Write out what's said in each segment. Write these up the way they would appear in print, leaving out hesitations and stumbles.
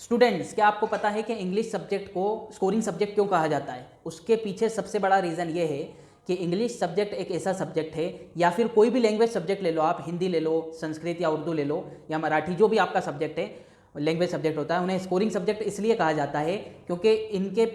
Students, क्या आपको पता है कि इंग्लिश सब्जेक्ट को स्कोरिंग सब्जेक्ट क्यों कहा जाता है? उसके पीछे सबसे बड़ा रीज़न ये है कि इंग्लिश सब्जेक्ट एक ऐसा सब्जेक्ट है, या फिर कोई भी लैंग्वेज सब्जेक्ट ले लो, आप हिंदी ले लो, संस्कृत या उर्दू ले लो, या मराठी, जो भी आपका सब्जेक्ट है, लैंग्वेज सब्जेक्ट होता है, उन्हें स्कोरिंग सब्जेक्ट इसलिए कहा जाता है क्योंकि इनके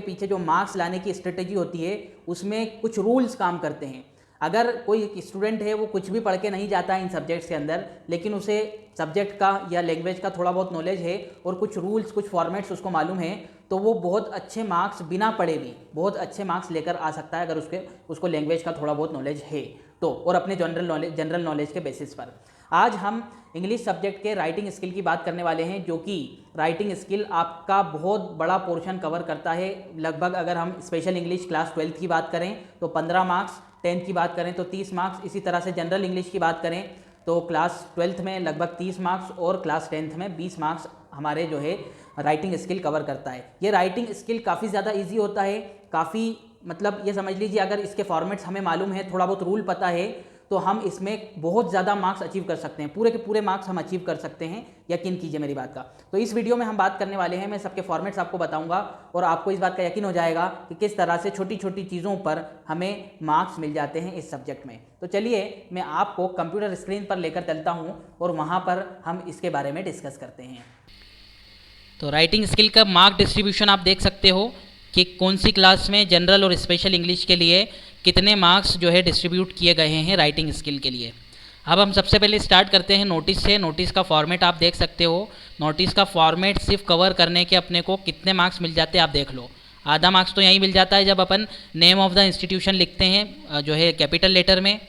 पीछे जो मार्क्स लाने की स्ट्रेटेजी होती है उसमें कुछ रूल्स काम करते हैं। अगर कोई स्टूडेंट है वो कुछ भी पढ़ के नहीं जाता है इन सब्जेक्ट्स के अंदर, लेकिन उसे सब्जेक्ट का या लैंग्वेज का थोड़ा बहुत नॉलेज है और कुछ रूल्स, कुछ फॉर्मेट्स उसको मालूम है, तो वो बहुत अच्छे मार्क्स बिना पढ़े भी बहुत अच्छे मार्क्स लेकर आ सकता है अगर उसको लैंग्वेज का थोड़ा बहुत नॉलेज है तो, और अपने जनरल नॉलेज के बेसिस पर। आज हम इंग्लिश सब्जेक्ट के राइटिंग स्किल की बात करने वाले हैं, जो कि राइटिंग स्किल आपका बहुत बड़ा पोर्शन कवर करता है। लगभग अगर हम स्पेशल इंग्लिश क्लास 12 की बात करें तो 15 मार्क्स, 10th की बात करें तो 30 मार्क्स, इसी तरह से जनरल इंग्लिश की बात करें तो क्लास 12th में लगभग 30 मार्क्स और क्लास 10th में 20 मार्क्स हमारे जो है राइटिंग स्किल कवर करता है। ये राइटिंग स्किल काफ़ी ज़्यादा ईजी होता है, काफ़ी मतलब ये समझ लीजिए अगर इसके फॉर्मेट्स हमें मालूम है, थोड़ा बहुत रूल पता है, तो हम इसमें बहुत ज़्यादा मार्क्स अचीव कर सकते हैं, पूरे के पूरे मार्क्स हम अचीव कर सकते हैं, यकीन कीजिए मेरी बात का। तो इस वीडियो में हम बात करने वाले हैं, मैं सबके फॉर्मेट्स आपको बताऊंगा और आपको इस बात का यकीन हो जाएगा कि किस तरह से छोटी छोटी चीज़ों पर हमें मार्क्स मिल जाते हैं इस सब्जेक्ट में। तो चलिए मैं आपको कंप्यूटर स्क्रीन पर लेकर चलता हूँ और वहाँ पर हम इसके बारे में डिस्कस करते हैं। तो राइटिंग स्किल का मार्क डिस्ट्रीब्यूशन आप देख सकते हो कि कौन सी क्लास में जनरल और स्पेशल इंग्लिश के लिए कितने मार्क्स जो है डिस्ट्रीब्यूट किए गए हैं राइटिंग स्किल के लिए। अब हम सबसे पहले स्टार्ट करते हैं नोटिस से। नोटिस का फॉर्मेट आप देख सकते हो। नोटिस का फॉर्मेट सिर्फ कवर करने के अपने को कितने मार्क्स मिल जाते हैं आप देख लो। आधा मार्क्स तो यहीं मिल जाता है जब अपन नेम ऑफ द इंस्टीट्यूशन लिखते हैं जो है कैपिटल लेटर में,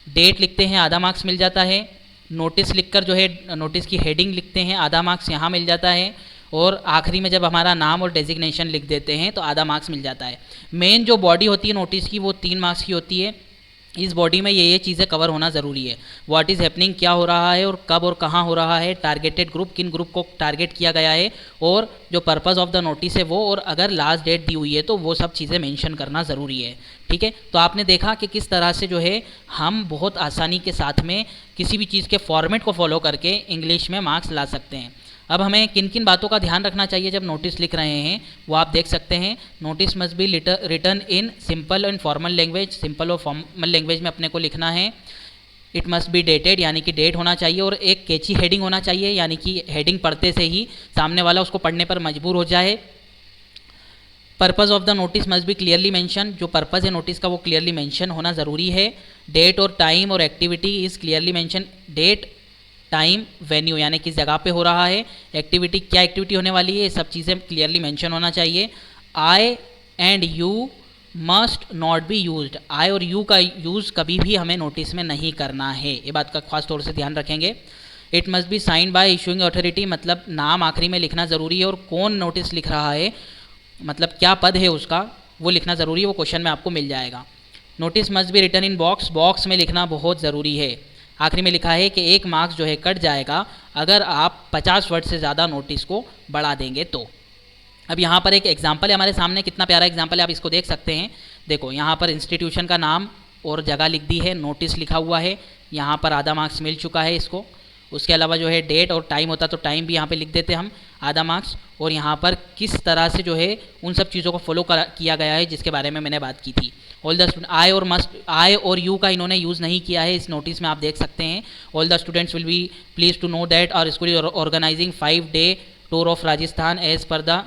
डेट लिखते हैं, आधा मार्क्स मिल जाता है। नोटिस लिखकर जो है नोटिस की हेडिंग लिखते हैं, आधा मार्क्स यहाँ मिल जाता है। और आखिरी में जब हमारा नाम और डेजिग्नेशन लिख देते हैं तो आधा मार्क्स मिल जाता है। मेन जो बॉडी होती है नोटिस की वो 3 मार्क्स की होती है। इस बॉडी में ये चीज़ें कवर होना ज़रूरी है। व्हाट इज़ हैपनिंग, क्या हो रहा है और कब और कहाँ हो रहा है, टारगेटेड ग्रुप, किन ग्रुप को टारगेट किया गया है, और जो पर्पस ऑफ द नोटिस है वो, और अगर लास्ट डेट दी हुई है तो वो सब चीज़ें मेंशन करना ज़रूरी है। ठीक है, तो आपने देखा कि किस तरह से जो है हम बहुत आसानी के साथ में किसी भी चीज़ के फॉर्मेट को फॉलो करके इंग्लिश में मार्क्स ला सकते हैं। अब हमें किन किन बातों का ध्यान रखना चाहिए जब नोटिस लिख रहे हैं वो आप देख सकते हैं। Notice must be written in simple and formal language. Simple और फॉर्मल लैंग्वेज में अपने को लिखना है। इट मस्ट बी डेटेड, यानी कि डेट होना चाहिए, और एक कैची हेडिंग होना चाहिए, यानी कि हेडिंग पढ़ते से ही सामने वाला उसको पढ़ने पर मजबूर हो जाए। Purpose of the notice must be clearly mention. जो पर्पज़ है नोटिस का वो क्लियरली मेंशन होना ज़रूरी है। डेट और टाइम और activity is clearly mention. Date, time, venue, यानी किस जगह पे हो रहा है, एक्टिविटी, क्या एक्टिविटी होने वाली है, ये सब चीज़ें क्लियरली मेंशन होना चाहिए। I and you must not be used. I और यू का यूज़ कभी भी हमें नोटिस में नहीं करना है, ये बात का खास तौर से ध्यान रखेंगे। It must be sign by issuing authority, मतलब नाम आखिरी में लिखना ज़रूरी है, और कौन नोटिस लिख रहा है, मतलब क्या पद है उसका, वो लिखना ज़रूरी है, वो क्वेश्चन में आपको मिल जाएगा। Notice must be written in box. Box में लिखना बहुत ज़रूरी है। आखिरी में लिखा है कि 1 मार्क्स जो है कट जाएगा अगर आप 50 वर्ड से ज़्यादा नोटिस को बढ़ा देंगे तो। अब यहाँ पर एक एग्जाम्पल है हमारे सामने, कितना प्यारा एग्जाम्पल है, आप इसको देख सकते हैं। देखो यहाँ पर इंस्टीट्यूशन का नाम और जगह लिख दी है, नोटिस लिखा हुआ है, यहाँ पर आधा मार्क्स मिल चुका है इसको। उसके अलावा जो है डेट और टाइम होता तो टाइम भी यहाँ पे लिख देते हम, आधा मार्क्स। और यहाँ पर किस तरह से जो है उन सब चीज़ों को फॉलो किया गया है जिसके बारे में मैंने बात की थी। ऑल द आई और मस्ट, आई और यू का इन्होंने यूज़ नहीं किया है इस नोटिस में, आप देख सकते हैं। All the students will be please to know that our school is organising 5-day tour of Rajasthan as per the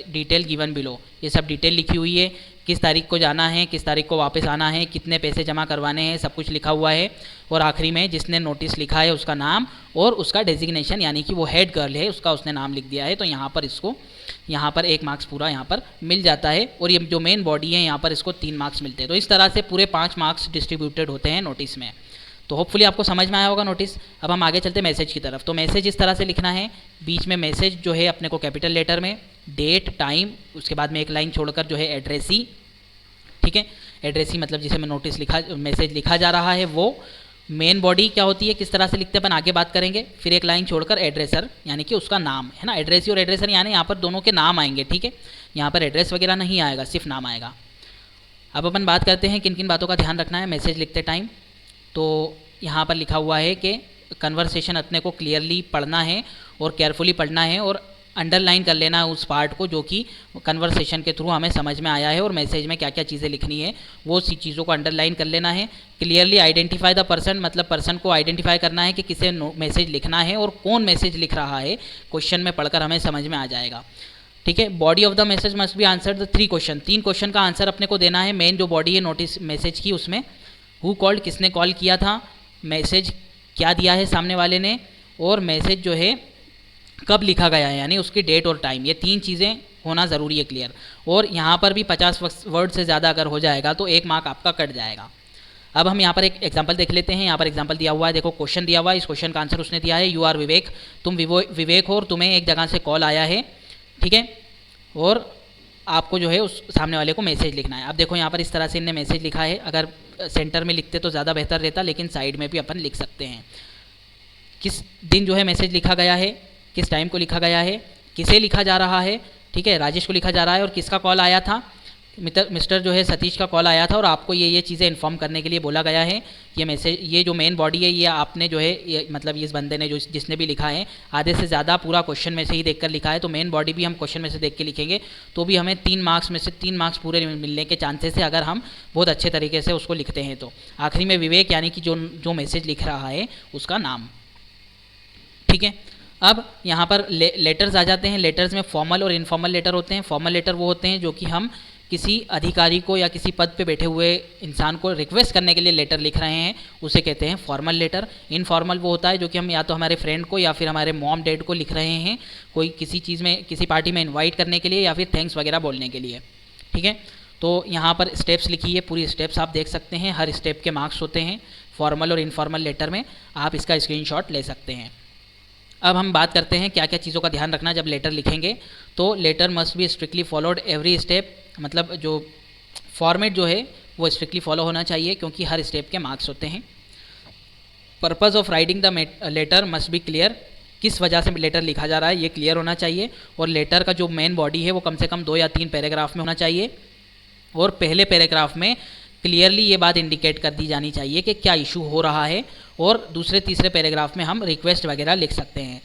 detail given below. ये सब डिटेल लिखी हुई है, किस तारीख को जाना है, किस तारीख को वापस आना है, कितने पैसे जमा करवाने हैं, सब कुछ लिखा हुआ है। और आखिरी में जिसने नोटिस लिखा है उसका नाम और उसका डेजिग्नेशन, यानी कि वो हेड गर्ल है उसका उसने नाम लिख दिया है, तो यहाँ पर इसको, यहाँ पर 1 मार्क्स पूरा यहाँ पर मिल जाता है। और ये जो मेन बॉडी है यहाँ पर इसको 3 मार्क्स मिलते हैं। तो इस तरह से पूरे 5 मार्क्स डिस्ट्रीब्यूटेड होते हैं नोटिस में। तो होपफुली आपको समझ में आया होगा नोटिस। अब हम आगे चलते हैं मैसेज की तरफ। तो मैसेज इस तरह से लिखना है, बीच में मैसेज जो है अपने को कैपिटल लेटर में, डेट, टाइम, उसके बाद में एक लाइन छोड़कर जो है एड्रेसी। ठीक है, एड्रेसी मतलब जिसे मैं नोटिस मैसेज लिखा जा रहा है वो। मेन बॉडी क्या होती है, किस तरह से लिखते हैं अपन आगे बात करेंगे। फिर एक लाइन छोड़कर एड्रेसर, यानी कि उसका नाम है ना, एड्रेसी और एड्रेसर, यानी यहाँ पर दोनों के नाम आएंगे। ठीक है, यहाँ पर एड्रेस वगैरह नहीं आएगा, सिर्फ नाम आएगा। अब अपन बात करते हैं किन किन बातों का ध्यान रखना है मैसेज लिखते टाइम। तो यहाँ पर लिखा हुआ है कि कन्वर्सेशन अपने को क्लियरली पढ़ना है और केयरफुली पढ़ना है और अंडरलाइन कर लेना है उस पार्ट को जो कि कन्वर्सेशन के थ्रू हमें समझ में आया है और मैसेज में क्या क्या चीज़ें लिखनी है वो सी चीज़ों को अंडरलाइन कर लेना है। क्लियरली आइडेंटिफाई द पर्सन, मतलब पर्सन को आइडेंटिफाई करना है कि किसे मैसेज लिखना है और कौन मैसेज लिख रहा है, क्वेश्चन में पढ़कर हमें समझ में आ जाएगा। ठीक है, body of the message must be answer the 3 question, 3 question का आंसर अपने को देना है। मेन जो बॉडी है नोटिस मैसेज की, उसमें हु कॉल्ड, किसने कॉल किया था, मैसेज क्या दिया है सामने वाले ने, और मैसेज जो है कब लिखा गया है यानी उसकी डेट और टाइम, ये 3 चीज़ें होना ज़रूरी है क्लियर। और यहाँ पर भी 50 वर्ड से ज़्यादा अगर हो जाएगा तो 1 मार्क आपका कट जाएगा। अब हम यहाँ पर एक एग्जांपल देख लेते हैं। यहाँ पर एग्जांपल दिया हुआ है, देखो क्वेश्चन दिया हुआ है, इस क्वेश्चन का आंसर उसने दिया है यू आर विवेक, तुम विवेक हो और तुम्हें एक जगह से कॉल आया है। ठीक है, और आपको जो है उस सामने वाले को मैसेज लिखना है। अब देखो यहाँ पर इस तरह से इनने मैसेज लिखा है, अगर सेंटर में लिखते तो ज़्यादा बेहतर रहता, लेकिन साइड में भी अपन लिख सकते हैं। किस दिन जो है मैसेज लिखा गया है, किस टाइम को लिखा गया है, किसे लिखा जा रहा है। ठीक है, राजेश को लिखा जा रहा है और किसका कॉल आया था, मिस्टर जो है सतीश का कॉल आया था और आपको ये चीज़ें इन्फॉर्म करने के लिए बोला गया है। ये मैसेज, ये जो मेन बॉडी है ये आपने जो है ये मतलब इस बंदे ने जो जिसने भी लिखा है आधे से ज़्यादा पूरा क्वेश्चन में से ही देखकर लिखा है, तो मेन बॉडी भी हम क्वेश्चन में से देख के लिखेंगे तो भी हमें 3 मार्क्स में से 3 मार्क्स पूरे मिलने के चांसेस है अगर हम बहुत अच्छे तरीके से उसको लिखते हैं। तो आखिरी में विवेक यानी कि जो मैसेज लिख रहा है उसका नाम। ठीक है, अब यहाँ पर लेटर्स आ जाते हैं। लेटर्स में फॉर्मल और इनफॉर्मल लेटर होते हैं। फॉर्मल लेटर वो होते हैं जो कि हम किसी अधिकारी को या किसी पद पे बैठे हुए इंसान को रिक्वेस्ट करने के लिए लेटर लिख रहे हैं, उसे कहते हैं फॉर्मल लेटर। इनफॉर्मल वो होता है जो कि हम या तो हमारे फ्रेंड को या फिर हमारे मॉम डैड को लिख रहे हैं, कोई किसी चीज़ में किसी पार्टी में इन्वाइट करने के लिए या फिर थैंक्स वगैरह बोलने के लिए। ठीक है, तो यहाँ पर स्टेप्स लिखी है, पूरी स्टेप्स आप देख सकते हैं, हर स्टेप के मार्क्स होते हैं फॉर्मल और इनफॉर्मल लेटर में, आप इसका स्क्रीनशॉट ले सकते हैं। अब हम बात करते हैं क्या क्या चीज़ों का ध्यान रखना जब लेटर लिखेंगे। तो letter must be strictly followed every step, मतलब जो फॉर्मेट जो है वो स्ट्रिक्टली फॉलो होना चाहिए क्योंकि हर स्टेप के मार्क्स होते हैं। Purpose of writing the letter must be clear, किस वजह से लेटर लिखा जा रहा है ये क्लियर होना चाहिए। और लेटर का जो मेन बॉडी है वो कम से कम 2 या 3 पैराग्राफ में होना चाहिए और पहले पैराग्राफ में क्लियरली ये बात इंडिकेट कर दी जानी चाहिए कि क्या इशू हो रहा है, और दूसरे तीसरे पैराग्राफ में हम रिक्वेस्ट वगैरह लिख सकते हैं।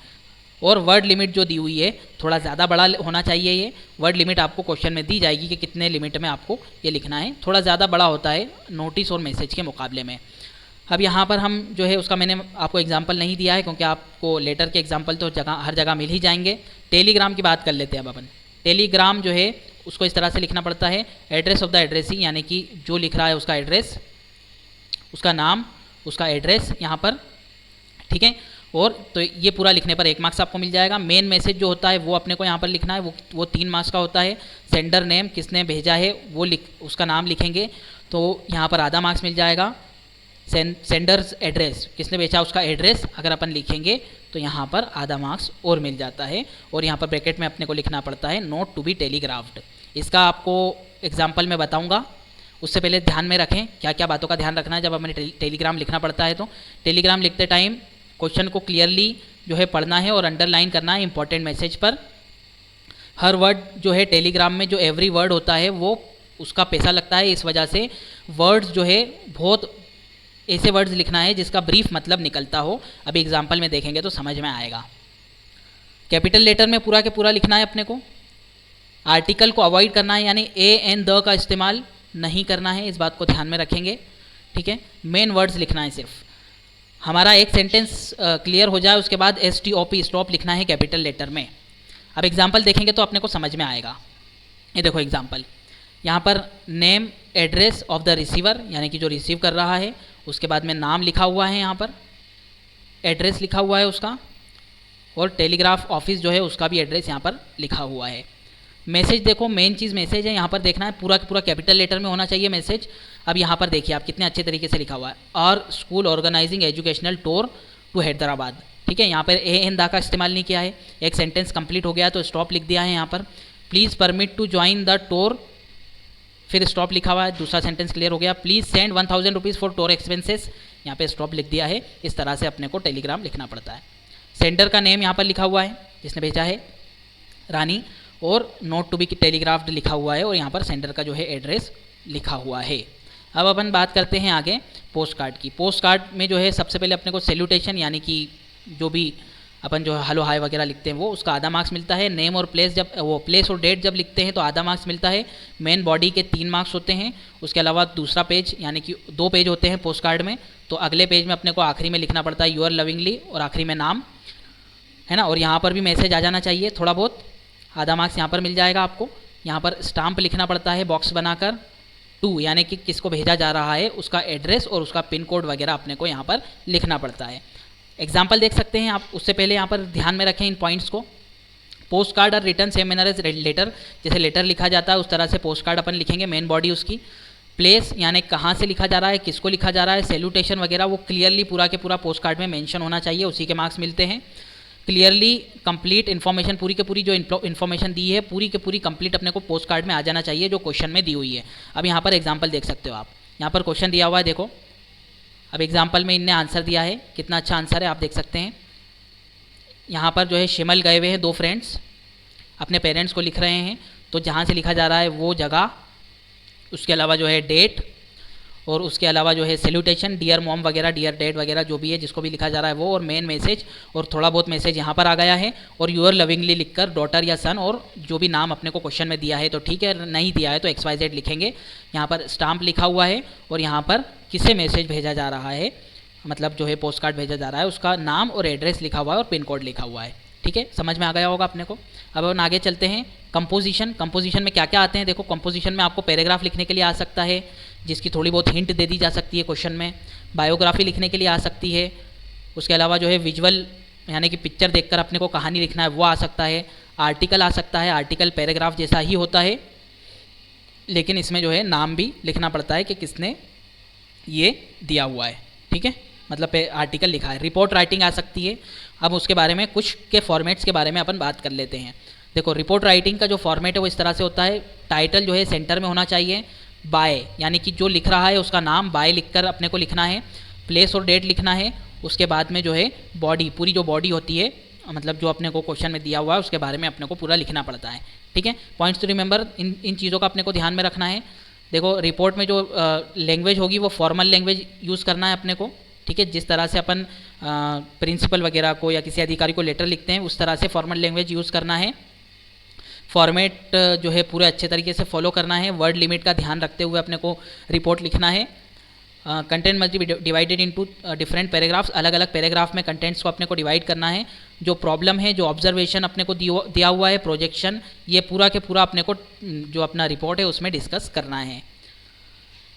और वर्ड लिमिट जो दी हुई है थोड़ा ज़्यादा बड़ा होना चाहिए। ये वर्ड लिमिट आपको क्वेश्चन में दी जाएगी कि कितने लिमिट में आपको ये लिखना है, थोड़ा ज़्यादा बड़ा होता है नोटिस और मैसेज के मुकाबले में। अब यहाँ पर हम जो है उसका मैंने आपको एग्जाम्पल नहीं दिया है क्योंकि आपको लेटर के एग्जाम्पल तो हर जगह मिल ही जाएंगे। टेलीग्राम की बात कर लेते हैं अब अपन। टेलीग्राम जो है उसको इस तरह से लिखना पड़ता है, एड्रेस ऑफ द एड्रेसी, यानी कि जो लिख रहा है उसका एड्रेस, उसका नाम, उसका एड्रेस यहाँ पर। ठीक है, और तो ये पूरा लिखने पर 1 मार्क्स आपको मिल जाएगा। मेन मैसेज जो होता है वो अपने को यहाँ पर लिखना है, वो 3 मार्क्स का होता है। सेंडर नेम, किसने भेजा है वो उसका नाम लिखेंगे तो यहाँ पर आधा मार्क्स मिल जाएगा। सेंडर्स एड्रेस, किसने भेजा उसका एड्रेस अगर अपन लिखेंगे तो यहाँ पर आधा मार्क्स और मिल जाता है। और यहाँ पर ब्रैकेट में अपने को लिखना पड़ता है नोट टू बी टेलीग्राफ्ड। इसका आपको एग्जाम्पल में बताऊँगा, उससे पहले ध्यान में रखें क्या क्या बातों का ध्यान रखना है जब हमें टेलीग्राम लिखना पड़ता है। तो टेलीग्राम लिखते टाइम क्वेश्चन को क्लियरली जो है पढ़ना है और अंडरलाइन करना है इंपॉर्टेंट मैसेज पर। हर वर्ड जो है टेलीग्राम में जो एवरी वर्ड होता है वो उसका पैसा लगता है, इस वजह से वर्ड्स जो है बहुत ऐसे वर्ड्स लिखना है जिसका ब्रीफ मतलब निकलता हो। अभी एग्जाम्पल में देखेंगे तो समझ में आएगा। कैपिटल लेटर में पूरा के पूरा लिखना है अपने को। आर्टिकल को अवॉइड करना है, यानी ए एन द का इस्तेमाल नहीं करना है, इस बात को ध्यान में रखेंगे। ठीक है, मेन वर्ड्स लिखना है सिर्फ। हमारा एक सेंटेंस क्लियर हो जाए उसके बाद STOP स्टॉप लिखना है कैपिटल लेटर में। अब एग्जाम्पल देखेंगे तो अपने को समझ में आएगा। ये देखो एग्जाम्पल, यहाँ पर name address of the receiver, यानी कि जो रिसीव कर रहा है, उसके बाद में नाम लिखा हुआ है, यहाँ पर एड्रेस लिखा हुआ है उसका, और टेलीग्राफ ऑफिस जो है उसका भी एड्रेस यहाँ पर लिखा हुआ है। मैसेज देखो, मेन चीज़ मैसेज है, यहाँ पर देखना है पूरा पूरा कैपिटल लेटर में होना चाहिए मैसेज। अब यहाँ पर देखिए आप कितने अच्छे तरीके से लिखा हुआ है, और school organising educational tour to Hyderabad. ठीक है, यहाँ पर ए एन दा का इस्तेमाल नहीं किया है। एक सेंटेंस कंप्लीट हो गया तो स्टॉप लिख दिया है यहाँ पर। Please permit to join the tour, फिर स्टॉप लिखा हुआ है, दूसरा सेंटेंस क्लियर हो गया। Please send 1000 rupees for tour expenses, यहाँ पे स्टॉप लिख दिया है। इस तरह से अपने को टेलीग्राम लिखना पड़ता है। सेंडर का नेम यहाँ पर लिखा हुआ है, जिसने भेजा है रानी, और नोट टू बी टेलीग्राफ्ड लिखा हुआ है, और यहाँ पर सेंडर का जो है एड्रेस लिखा हुआ है। अब अपन बात करते हैं आगे पोस्ट कार्ड की। पोस्ट कार्ड में जो है सबसे पहले अपने को सैल्यूटेशन यानी कि जो भी अपन जो हेलो हाय वगैरह लिखते हैं वो उसका आधा मार्क्स मिलता है। नेम और प्लेस जब वो प्लेस और डेट जब लिखते हैं तो आधा मार्क्स मिलता है। मेन बॉडी के 3 मार्क्स होते हैं। उसके अलावा दूसरा पेज यानी कि 2 पेज होते हैं पोस्ट कार्ड में, तो अगले पेज में अपने को आखिरी में लिखना पड़ता है यूअर लविंगली और आखिरी में नाम, है ना। और यहाँ पर भी मैसेज आ जाना चाहिए थोड़ा बहुत, आधा मार्क्स यहाँ पर मिल जाएगा आपको। यहाँ पर स्टाम्प लिखना पड़ता है बॉक्स बनाकर, टू यानी कि किसको भेजा जा रहा है उसका एड्रेस और उसका पिन कोड वगैरह अपने को यहाँ पर लिखना पड़ता है। एग्जाम्पल देख सकते हैं आप, उससे पहले यहाँ पर ध्यान में रखें इन पॉइंट्स को। पोस्ट कार्ड और return same manner as letter, जैसे लेटर लिखा जाता है उस तरह से पोस्ट कार्ड अपन लिखेंगे, मेन बॉडी उसकी। प्लेस यानी कहाँ से लिखा जा रहा है, किसको लिखा जा रहा है। सैल्यूटेशन वगैरह वो क्लियरली पूरा के पूरा पोस्ट कार्ड में मेंशन होना चाहिए, उसी के मार्क्स मिलते हैं। क्लियरली कंप्लीट इन्फॉर्मेशन, पूरी के पूरी जो इन्फॉर्मेशन दी है पूरी के पूरी कंप्लीट अपने को पोस्ट कार्ड में आ जाना चाहिए जो क्वेश्चन में दी हुई है। अब यहाँ पर एग्जाम्पल देख सकते हो आप, यहाँ पर क्वेश्चन दिया हुआ है देखो। अब एग्जाम्पल में इनने आंसर दिया है, कितना अच्छा आंसर है आप देख सकते हैं। यहाँ पर जो है शिमल गए हुए हैं 2 फ्रेंड्स, अपने पेरेंट्स को लिख रहे हैं, तो जहाँ से लिखा जा रहा है वो जगह, उसके अलावा जो है डेट और उसके अलावा जो है सैल्यूटेशन डियर मॉम वगैरह डियर डैड वगैरह जो भी है जिसको भी लिखा जा रहा है वो, और मेन मैसेज और थोड़ा बहुत मैसेज यहाँ पर आ गया है। और यूअर लविंगली लिखकर डॉटर या सन और जो भी नाम अपने को क्वेश्चन में दिया है तो ठीक है, नहीं दिया है तो XYZ लिखेंगे। यहाँ पर स्टाम्प लिखा हुआ है और यहाँ पर किसे मैसेज भेजा जा रहा है, मतलब जो है पोस्ट कार्ड भेजा जा रहा है उसका नाम और एड्रेस लिखा हुआ है और पिन कोड लिखा हुआ है। ठीक है, समझ में आ गया होगा अपने को। अब अपन आगे चलते हैं। कंपोजिशन, कंपोजिशन में क्या क्या आते हैं देखो। कंपोजिशन में आपको पैराग्राफ लिखने के लिए आ सकता है जिसकी थोड़ी बहुत हिंट दे दी जा सकती है क्वेश्चन में। बायोग्राफी लिखने के लिए आ सकती है। उसके अलावा जो है विजुअल यानी कि पिक्चर देखकर अपने को कहानी लिखना है वो आ सकता है। आर्टिकल आ सकता है, आर्टिकल पैराग्राफ जैसा ही होता है लेकिन इसमें जो है नाम भी लिखना पड़ता है कि किसने ये दिया हुआ है। ठीक है, मतलब आर्टिकल लिखा है। रिपोर्ट राइटिंग आ सकती है। अब उसके बारे में कुछ के फॉर्मेट्स के बारे में अपन बात कर लेते हैं। देखो रिपोर्ट राइटिंग का जो फॉर्मेट है वो इस तरह से होता है। टाइटल जो है सेंटर में होना चाहिए, बाय यानी कि जो लिख रहा है उसका नाम बाय लिखकर अपने को लिखना है, प्लेस और डेट लिखना है। उसके बाद में जो है बॉडी, पूरी जो बॉडी होती है मतलब जो अपने को क्वेश्चन में दिया हुआ है उसके बारे में अपने को पूरा लिखना पड़ता है। ठीक है, पॉइंट्स टू रिमेंबर, इन चीज़ों का अपने को ध्यान में रखना है। देखो रिपोर्ट में जो लैंग्वेज होगी वो फॉर्मल लैंग्वेज यूज़ करना है अपने को। ठीक है, जिस तरह से अपन प्रिंसिपल वगैरह को या किसी अधिकारी को लेटर लिखते हैं उस तरह से फॉर्मल लैंग्वेज यूज़ करना है। फॉर्मेट जो है पूरे अच्छे तरीके से फॉलो करना है। वर्ड लिमिट का ध्यान रखते हुए अपने को रिपोर्ट लिखना है। Content must be divided into different paragraphs, अलग अलग पैराग्राफ में कंटेंट्स को अपने को डिवाइड करना है। जो प्रॉब्लम है, जो ऑब्जर्वेशन अपने को दिया हुआ है, प्रोजेक्शन, ये पूरा के पूरा अपने को जो अपना रिपोर्ट है उसमें डिस्कस करना है।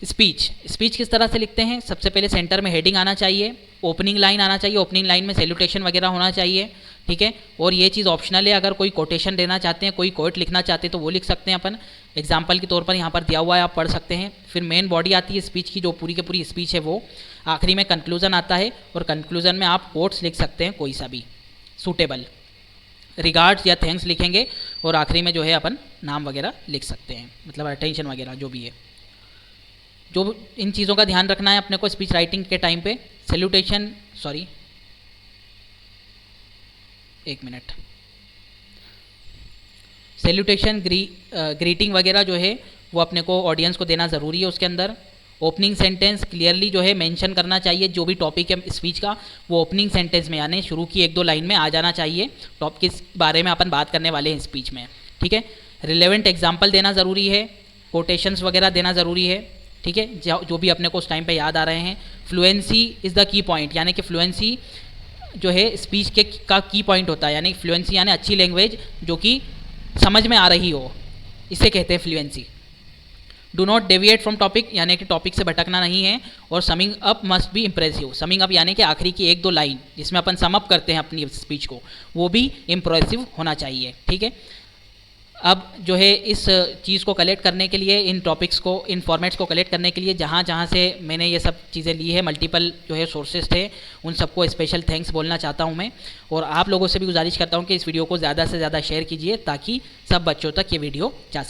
स्पीच, स्पीच किस तरह से लिखते हैं। सबसे पहले सेंटर में हेडिंग आना चाहिए, ओपनिंग लाइन आना चाहिए, ओपनिंग लाइन में सैल्यूटेशन वगैरह होना चाहिए। ठीक है, और ये चीज़ ऑप्शनल है, अगर कोई कोटेशन देना चाहते हैं, कोई कोट लिखना चाहते हैं तो वो लिख सकते हैं अपन। एग्जाम्पल के तौर पर यहाँ पर दिया हुआ है, आप पढ़ सकते हैं। फिर मेन बॉडी आती है स्पीच की, जो पूरी की पूरी स्पीच है वो। आखिरी में कंक्लूजन आता है और कंक्लूजन में आप कोट्स लिख सकते हैं कोई सा भी सूटेबल। रिगार्ड्स या थैंक्स लिखेंगे और आखिरी में जो है अपन नाम वगैरह लिख सकते हैं, मतलब अटेंशन वगैरह जो भी है। जो इन चीज़ों का ध्यान रखना है अपने को स्पीच राइटिंग के टाइम पे। सैल्यूटेशन, सॉरी एक मिनट, सैल्यूटेशन ग्रीटिंग वगैरह जो है वो अपने को ऑडियंस को देना ज़रूरी है उसके अंदर। ओपनिंग सेंटेंस क्लियरली जो है मेंशन करना चाहिए, जो भी टॉपिक है स्पीच का वो ओपनिंग सेंटेंस में यानी शुरू की 1-2 लाइन में आ जाना चाहिए, टॉपिक किस बारे में अपन बात करने वाले हैं स्पीच में। ठीक है, रिलेवेंट एग्जाम्पल देना ज़रूरी है, कोटेशंस वगैरह देना ज़रूरी है। ठीक है, जो भी अपने को उस टाइम पे याद आ रहे हैं। Fluency is the key point, यानी कि फ्लुएंसी जो है स्पीच का की पॉइंट होता है, यानी फ्लुएंसी यानी अच्छी लैंग्वेज जो कि समझ में आ रही हो, इसे कहते हैं fluency. Do not deviate from topic, यानी कि टॉपिक से भटकना नहीं है। और summing up must be impressive, summing up यानी कि आखिरी की 1-2 लाइन जिसमें अपन सम अप करते हैं अपनी स्पीच को, वो भी इम्प्रेसिव होना चाहिए। ठीक है, अब जो है इस चीज़ को कलेक्ट करने के लिए, इन टॉपिक्स को, इन फॉर्मेट्स को कलेक्ट करने के लिए जहाँ जहाँ से मैंने ये सब चीज़ें ली है, मल्टीपल जो है सोर्सेज थे, उन सबको स्पेशल थैंक्स बोलना चाहता हूँ मैं। और आप लोगों से भी गुजारिश करता हूँ कि इस वीडियो को ज़्यादा से ज़्यादा शेयर कीजिए ताकि सब बच्चों तक ये वीडियो जा सके।